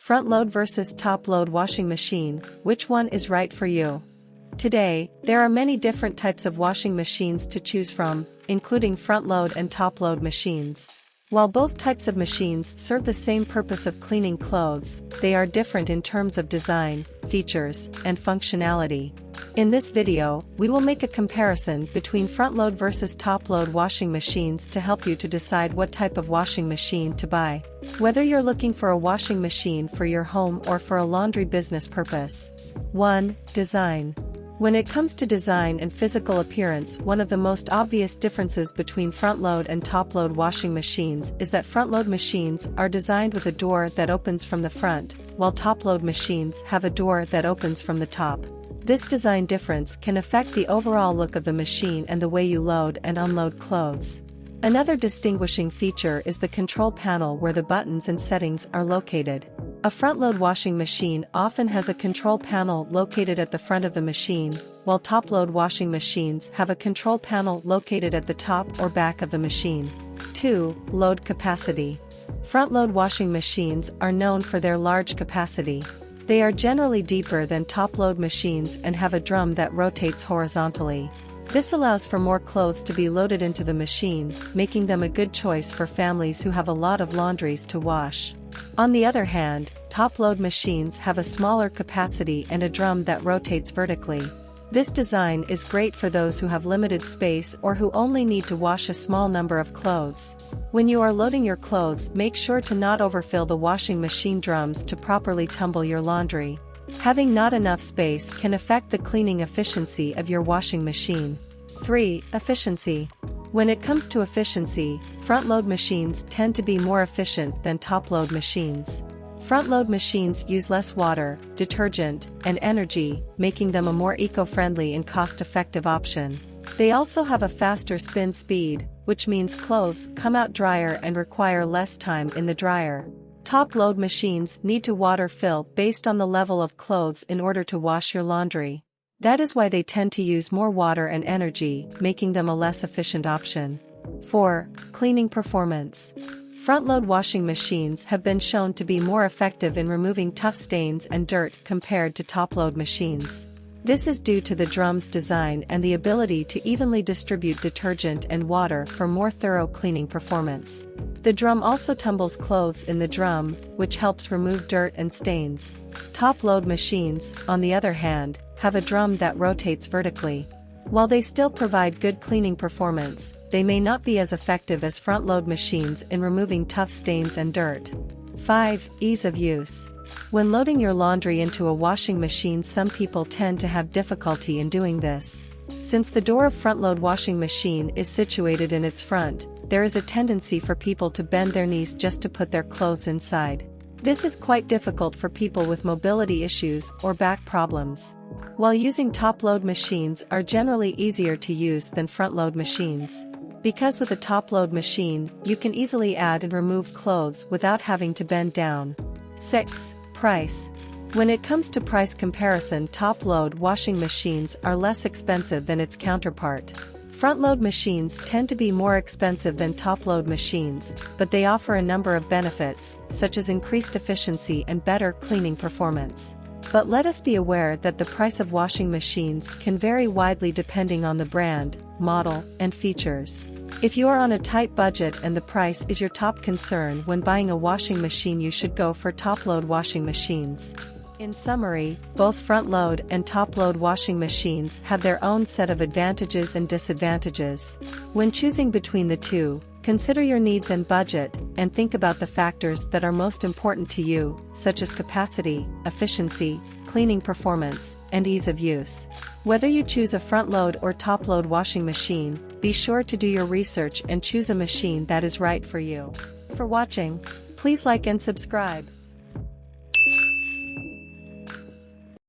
Front-load versus top-load washing machine, which one is right for you? Today, there are many different types of washing machines to choose from, including front-load and top-load machines. While both types of machines serve the same purpose of cleaning clothes, they are different in terms of design, features, and functionality. In this video, we will make a comparison between front-load versus top-load washing machines to help you to decide what type of washing machine to buy. Whether you're looking for a washing machine for your home or for a laundry business purpose. 1. Design. When it comes to design and physical appearance, one of the most obvious differences between front-load and top-load washing machines is that front-load machines are designed with a door that opens from the front, while top-load machines have a door that opens from the top. This design difference can affect the overall look of the machine and the way you load and unload clothes. Another distinguishing feature is the control panel where the buttons and settings are located. A front-load washing machine often has a control panel located at the front of the machine, while top-load washing machines have a control panel located at the top or back of the machine. 2. Load capacity. Front-load washing machines are known for their large capacity. They are generally deeper than top-load machines and have a drum that rotates horizontally. This allows for more clothes to be loaded into the machine, making them a good choice for families who have a lot of laundries to wash. On the other hand, top-load machines have a smaller capacity and a drum that rotates vertically. This design is great for those who have limited space or who only need to wash a small number of clothes. When you are loading your clothes, make sure to not overfill the washing machine drums to properly tumble your laundry. Having not enough space can affect the cleaning efficiency of your washing machine. 3. Efficiency. When it comes to efficiency, front-load machines tend to be more efficient than top-load machines. Front-load machines use less water, detergent, and energy, making them a more eco-friendly and cost-effective option. They also have a faster spin speed, which means clothes come out drier and require less time in the dryer. Top-load machines need to water fill based on the level of clothes in order to wash your laundry. That is why they tend to use more water and energy, making them a less efficient option. 4. Cleaning performance. Front-load washing machines have been shown to be more effective in removing tough stains and dirt compared to top-load machines. This is due to the drum's design and the ability to evenly distribute detergent and water for more thorough cleaning performance. The drum also tumbles clothes in the drum, which helps remove dirt and stains. Top-load machines, on the other hand, have a drum that rotates vertically. While they still provide good cleaning performance, they may not be as effective as front-load machines in removing tough stains and dirt. 5. Ease of use. When loading your laundry into a washing machine, some people tend to have difficulty in doing this. Since the door of front-load washing machine is situated in its front, there is a tendency for people to bend their knees just to put their clothes inside. This is quite difficult for people with mobility issues or back problems. While using top-load machines are generally easier to use than front-load machines. Because with a top-load machine, you can easily add and remove clothes without having to bend down. 6. Price. When it comes to price comparison, top-load washing machines are less expensive than its counterpart. Front-load machines tend to be more expensive than top-load machines, but they offer a number of benefits, such as increased efficiency and better cleaning performance. But let us be aware that the price of washing machines can vary widely depending on the brand, model, and features. If you are on a tight budget and the price is your top concern when buying a washing machine, you should go for top-load washing machines. In summary, both front-load and top-load washing machines have their own set of advantages and disadvantages. When choosing between the two, consider your needs and budget, and think about the factors that are most important to you, such as capacity, efficiency, cleaning performance, and ease of use. Whether you choose a front-load or top-load washing machine, be sure to do your research and choose a machine that is right for you. For watching, please like and subscribe.